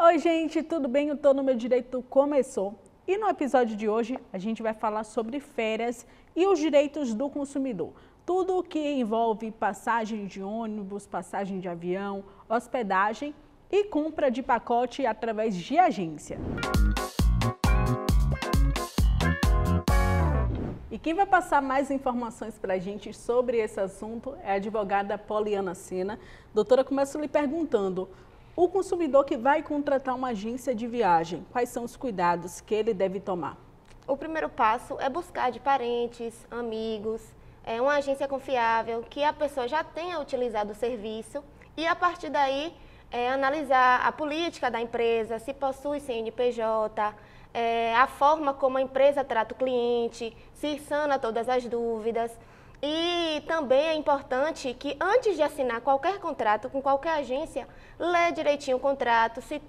Oi gente, tudo bem? O Tô no Meu Direito começou. E no episódio de hoje a gente vai falar sobre férias e os direitos do consumidor. Tudo o que envolve passagem de ônibus, passagem de avião, hospedagem e compra de pacote através de agência. E quem vai passar mais informações para a gente sobre esse assunto é a advogada Poliana Sena. Doutora, começo lhe perguntando, o consumidor que vai contratar uma agência de viagem, quais são os cuidados que ele deve tomar? O primeiro passo é buscar de parentes, amigos, uma agência confiável, que a pessoa já tenha utilizado o serviço e a partir daí analisar a política da empresa, se possui CNPJ, a forma como a empresa trata o cliente, se sana todas as dúvidas. E também é importante que antes de assinar qualquer contrato com qualquer agência, lê direitinho o contrato, se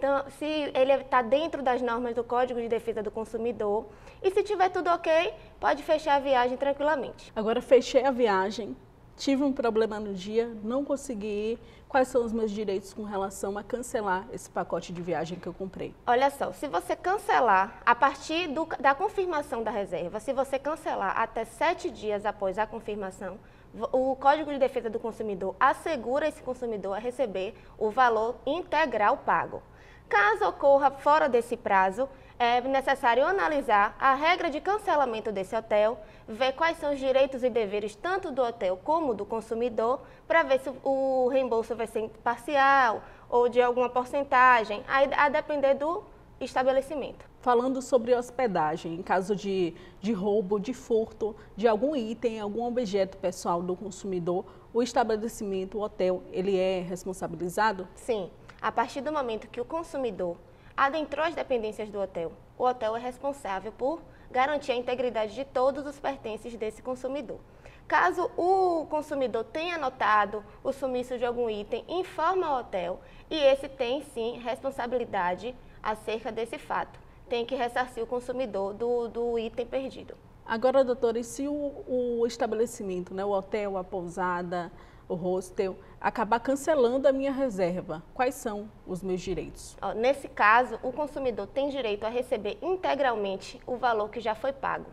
ele está dentro das normas do Código de Defesa do Consumidor. E se tiver tudo ok, pode fechar a viagem tranquilamente. Agora, fechei a viagem, tive um problema no dia, não consegui ir. Quais são os meus direitos com relação a cancelar esse pacote de viagem que eu comprei? Olha só, se você cancelar a partir da confirmação da reserva, se você cancelar até 7 dias após a confirmação, o Código de Defesa do Consumidor assegura esse consumidor a receber o valor integral pago. Caso ocorra fora desse prazo, é necessário analisar a regra de cancelamento desse hotel, ver quais são os direitos e deveres tanto do hotel como do consumidor, para ver se o reembolso vai ser parcial ou de alguma porcentagem, a depender do estabelecimento. Falando sobre hospedagem, em caso de roubo, de furto de algum item, algum objeto pessoal do consumidor, o estabelecimento, o hotel, ele é responsabilizado? Sim. A partir do momento que o consumidor adentrou as dependências do hotel, o hotel é responsável por garantir a integridade de todos os pertences desse consumidor. Caso o consumidor tenha notado o sumiço de algum item, informa ao hotel e esse tem sim responsabilidade acerca desse fato. Tem que ressarcir o consumidor do item perdido. Agora, doutora, e se o estabelecimento, né, o hotel, a pousada, o hostel, acabar cancelando a minha reserva, quais são os meus direitos? Nesse caso, o consumidor tem direito a receber integralmente o valor que já foi pago.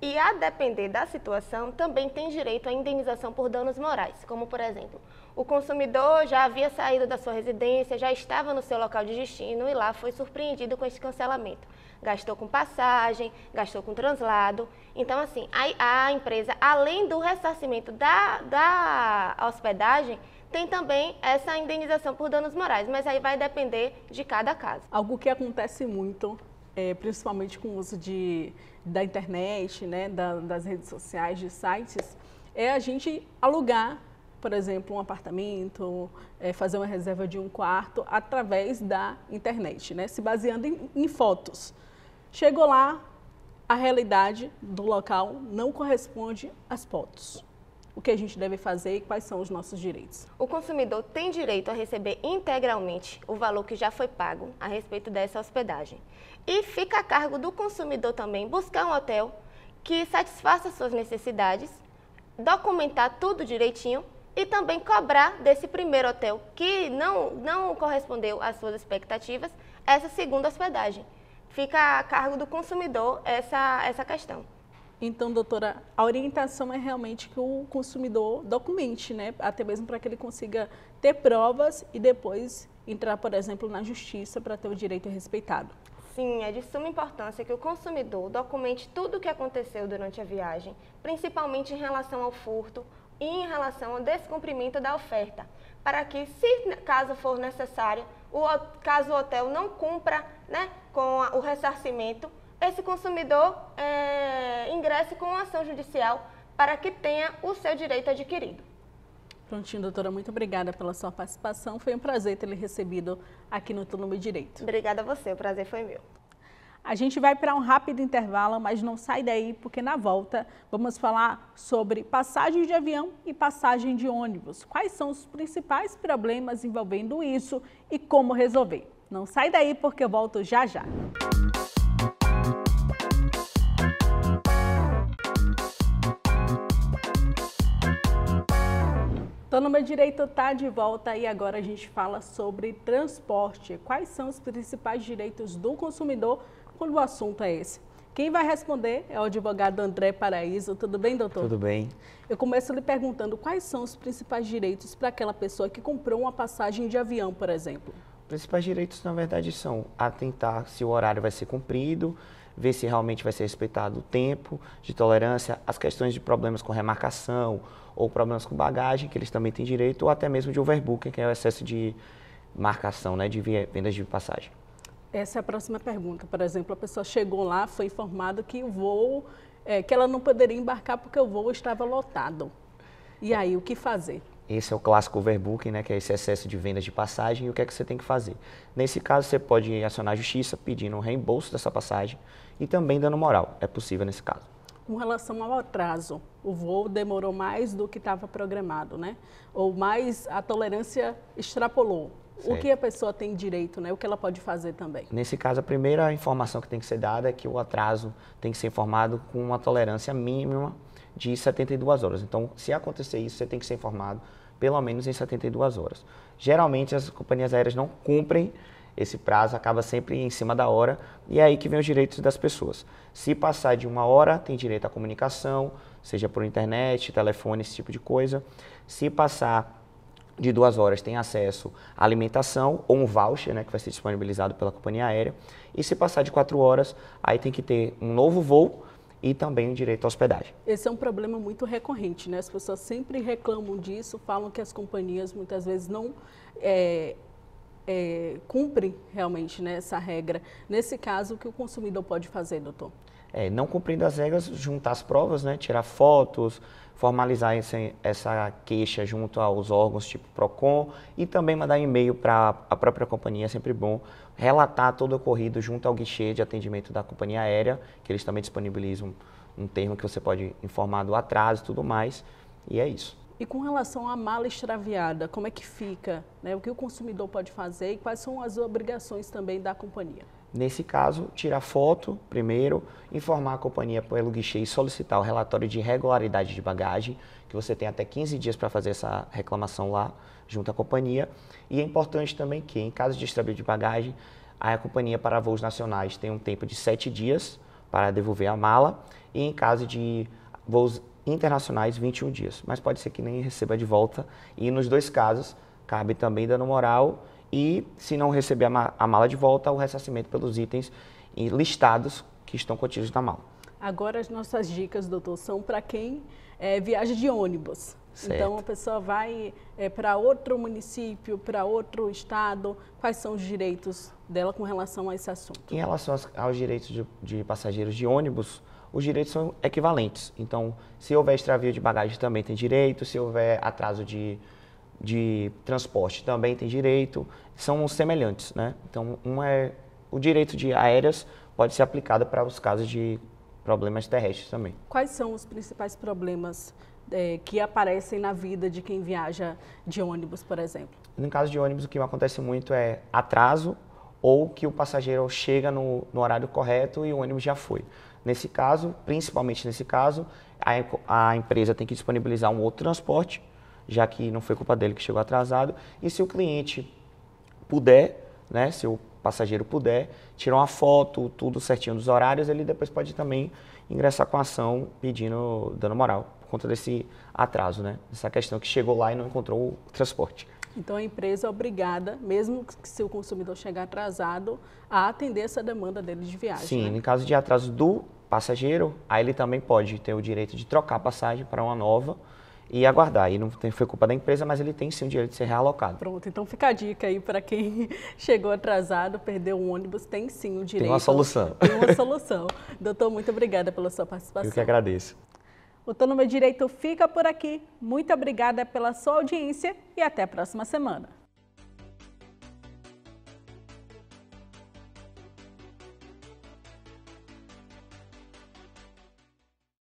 E a depender da situação, também tem direito à indenização por danos morais, como por exemplo, o consumidor já havia saído da sua residência, já estava no seu local de destino e lá foi surpreendido com esse cancelamento. Gastou com passagem, gastou com translado. Então, assim, a empresa, além do ressarcimento da hospedagem, tem também essa indenização por danos morais, mas aí vai depender de cada caso. Algo que acontece muito, principalmente com o uso da internet, né, das redes sociais, de sites, é a gente alugar, por exemplo, um apartamento, fazer uma reserva de um quarto através da internet, né, se baseando em fotos. Chegou lá, a realidade do local não corresponde às fotos. O que a gente deve fazer e quais são os nossos direitos? O consumidor tem direito a receber integralmente o valor que já foi pago a respeito dessa hospedagem. E fica a cargo do consumidor também buscar um hotel que satisfaça suas necessidades, documentar tudo direitinho e também cobrar desse primeiro hotel que não correspondeu às suas expectativas essa segunda hospedagem. Fica a cargo do consumidor essa questão. Então, doutora, a orientação é realmente que o consumidor documente, né? Até mesmo para que ele consiga ter provas e depois entrar, por exemplo, na justiça para ter o direito respeitado. Sim, é de suma importância que o consumidor documente tudo o que aconteceu durante a viagem, principalmente em relação ao furto e em relação ao descumprimento da oferta, para que, se caso for necessário, caso o hotel não cumpra, né, com o ressarcimento, esse consumidor ingresse com uma ação judicial para que tenha o seu direito adquirido. Prontinho, doutora, muito obrigada pela sua participação. Foi um prazer ter lhe recebido aqui no Tô no Meu Direito. Obrigada a você, o prazer foi meu. A gente vai para um rápido intervalo, mas não sai daí, porque na volta vamos falar sobre passagem de avião e passagem de ônibus. Quais são os principais problemas envolvendo isso e como resolver? Não sai daí, porque eu volto já já. Então, no meu direito está de volta e agora a gente fala sobre transporte. Quais são os principais direitos do consumidor quando o assunto é esse? Quem vai responder é o advogado André Paraíso. Tudo bem, doutor? Tudo bem. Eu começo lhe perguntando quais são os principais direitos para aquela pessoa que comprou uma passagem de avião, por exemplo. Os principais direitos, na verdade, são atentar se o horário vai ser cumprido, ver se realmente vai ser respeitado o tempo de tolerância, as questões de problemas com remarcação ou problemas com bagagem, que eles também têm direito, ou até mesmo de overbooking, que é o excesso de marcação, né, de vendas de passagem. Essa é a próxima pergunta. Por exemplo, a pessoa chegou lá, foi informada que o voo, que ela não poderia embarcar porque o voo estava lotado. E aí, o que fazer? Esse é o clássico overbooking, né, que é esse excesso de vendas de passagem. E o que é que você tem que fazer? Nesse caso, você pode acionar a justiça pedindo um reembolso dessa passagem e também dano moral. É possível nesse caso. Com relação ao atraso, o voo demorou mais do que estava programado, né? Ou mais a tolerância extrapolou. Certo. O que a pessoa tem direito, né? O que ela pode fazer também? Nesse caso, a primeira informação que tem que ser dada é que o atraso tem que ser informado com uma tolerância mínima de 72 horas. Então, se acontecer isso, você tem que ser informado pelo menos em 72 horas. Geralmente, as companhias aéreas não cumprem esse prazo, acaba sempre em cima da hora, e é aí que vem os direitos das pessoas. Se passar de 1 hora, tem direito à comunicação, seja por internet, telefone, esse tipo de coisa. Se passar de 2 horas, tem acesso à alimentação ou um voucher, né, que vai ser disponibilizado pela companhia aérea. E se passar de 4 horas, aí tem que ter um novo voo e também o direito à hospedagem. Esse é um problema muito recorrente, né? As pessoas sempre reclamam disso, falam que as companhias muitas vezes não cumprem realmente, né, essa regra. Nesse caso, o que o consumidor pode fazer, doutor? Não cumprindo as regras, juntar as provas, né, tirar fotos, formalizar essa queixa junto aos órgãos tipo PROCON e também mandar e-mail para a própria companhia, é sempre bom. Relatar todo o ocorrido junto ao guichê de atendimento da companhia aérea, que eles também disponibilizam um termo que você pode informar do atraso e tudo mais, e é isso. E com relação à mala extraviada, como é que fica? Né? O que o consumidor pode fazer e quais são as obrigações também da companhia? Nesse caso, tirar foto primeiro, informar a companhia pelo guichê e solicitar o relatório de regularidade de bagagem, que você tem até 15 dias para fazer essa reclamação lá junto à companhia. E é importante também que, em caso de extravio de bagagem, a companhia para voos nacionais tem um tempo de 7 dias para devolver a mala e em caso de voos internacionais, 21 dias. Mas pode ser que nem receba de volta e nos dois casos cabe também dano moral e, se não receber a mala de volta, o ressarcimento pelos itens listados que estão contidos na mala. Agora as nossas dicas, doutor, são para quem viaja de ônibus. Certo. Então a pessoa vai para outro município, para outro estado. Quais são os direitos dela com relação a esse assunto? Em relação aos direitos de passageiros de ônibus, os direitos são equivalentes. Então, se houver extravio de bagagem, também tem direito. Se houver atraso de transporte, também tem direito. São semelhantes, né? Então, o direito de aéreas pode ser aplicado para os casos de problemas terrestres também. Quais são os principais problemas que aparecem na vida de quem viaja de ônibus, por exemplo? No caso de ônibus, o que acontece muito é atraso ou que o passageiro chega no horário correto e o ônibus já foi. Nesse caso, principalmente nesse caso, a empresa tem que disponibilizar um outro transporte, já que não foi culpa dele que chegou atrasado. E se o cliente puder, né, se o passageiro puder, tirar uma foto, tudo certinho dos horários, ele depois pode também ingressar com a ação pedindo dano moral, por conta desse atraso, né? Essa questão que chegou lá e não encontrou o transporte. Então a empresa é obrigada, mesmo que se o consumidor chegar atrasado, a atender essa demanda dele de viagem. Sim, né? No caso de atraso do passageiro, aí ele também pode ter o direito de trocar a passagem para uma nova e aguardar. E não foi culpa da empresa, mas ele tem sim o direito de ser realocado. Pronto, então fica a dica aí para quem chegou atrasado, perdeu um ônibus, tem sim o direito. Tem uma solução. Tem uma solução. Doutor, muito obrigada pela sua participação. Eu que agradeço. O Tô no Meu Direito fica por aqui. Muito obrigada pela sua audiência e até a próxima semana.